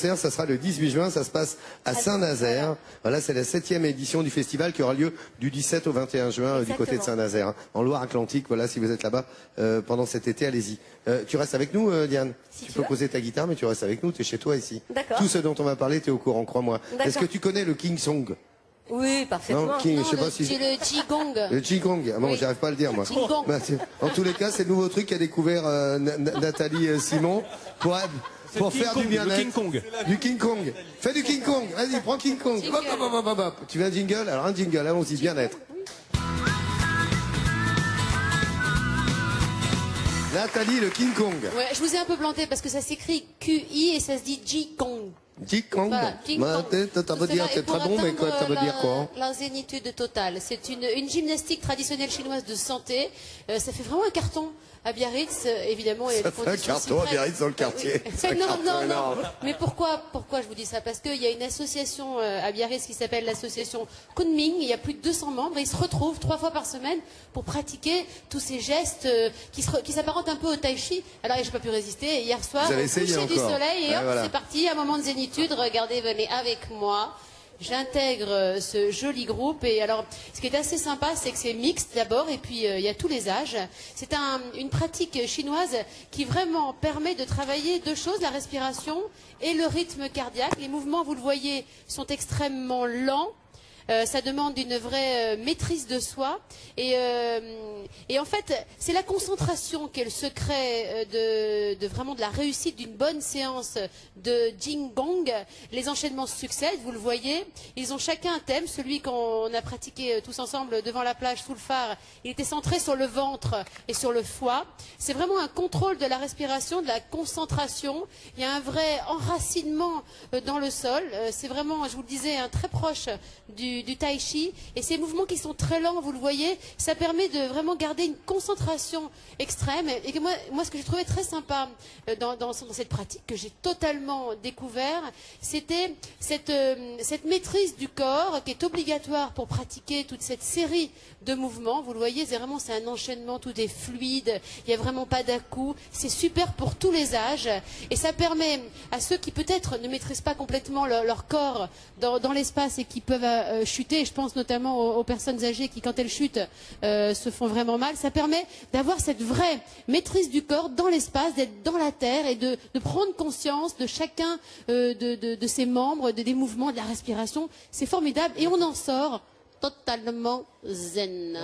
Ça sera le 18 juin, ça se passe à Saint-Nazaire. Voilà, c'est la 7e édition du festival qui aura lieu du 17 au 21 juin du côté de Saint-Nazaire, hein, en Loire-Atlantique. Voilà, si vous êtes là-bas pendant cet été, allez-y. Tu restes avec nous, Diane? Si tu peux poser ta guitare, mais tu restes avec nous, tu es chez toi ici. D'accord. Tout ce dont on va parler, tu es au courant, crois-moi. Est-ce que tu connais le King Song? Oui, parfaitement. Non, King, je sais pas si... C'est le Qigong. Le Qigong, ah bon, Oui. j'arrive pas à le dire, moi. Qigong. Bah, en tous les cas, c'est le nouveau truc qu'a découvert Nathalie Simon pour faire du bien-être. Du King Kong. Du King Kong. Fais du King Kong. Vas-y, prends King Kong. Hop, hop, hop, hop, hop. Tu veux un jingle? Alors un jingle, allons-y, bien-être. Nathalie, le King Kong. Ouais, je vous ai un peu planté parce que ça s'écrit QI et ça se dit Qigong. King Kong. Voilà, King Kong. Ça veut dire, c'est très bon, mais quoi, ça veut dire quoi? La zénitude totale. C'est une gymnastique traditionnelle chinoise de santé. Ça fait vraiment un carton à Biarritz, évidemment. Et Ça fait un carton à Biarritz dans le quartier. Oui. Non. Mais pourquoi je vous dis ça? Parce qu'il y a une association à Biarritz qui s'appelle l'association Kunming. Il y a plus de 200 membres et ils se retrouvent 3 fois par semaine pour pratiquer tous ces gestes qui s'apparentent un peu au tai chi. Alors, j'ai pas pu résister. Hier soir, au coucher du soleil, et hop, voilà. C'est parti. Un moment de zénitude. Regardez, venez avec moi. J'intègre ce joli groupe et alors ce qui est assez sympa c'est que c'est mixte d'abord et puis il y a tous les âges. C'est une pratique chinoise qui vraiment permet de travailler 2 choses, la respiration et le rythme cardiaque. Les mouvements, vous le voyez, sont extrêmement lents. Ça demande une vraie maîtrise de soi et en fait c'est la concentration qui est le secret vraiment de la réussite d'une bonne séance de Qigong. Les enchaînements succèdent, vous le voyez, ils ont chacun un thème. Celui qu'on a pratiqué tous ensemble devant la plage sous le phare, il était centré sur le ventre et sur le foie. C'est vraiment un contrôle de la respiration, de la concentration. Il y a un vrai enracinement dans le sol. C'est vraiment, je vous le disais, très proche du tai chi, et ces mouvements qui sont très lents, vous le voyez, ça permet de vraiment garder une concentration extrême. Et que moi ce que j'ai trouvé très sympa dans cette pratique que j'ai totalement découvert, c'était cette maîtrise du corps qui est obligatoire pour pratiquer toute cette série de mouvements. Vous le voyez, c'est un enchaînement, tout est fluide, il n'y a vraiment pas d'à-coup, c'est super pour tous les âges et ça permet à ceux qui peut-être ne maîtrisent pas complètement leur corps dans l'espace et qui peuvent chuter, je pense notamment aux personnes âgées qui quand elles chutent se font vraiment mal, ça permet d'avoir cette vraie maîtrise du corps dans l'espace, d'être dans la terre et de prendre conscience de chacun de ses membres, des mouvements, de la respiration. C'est formidable et on en sort totalement zen.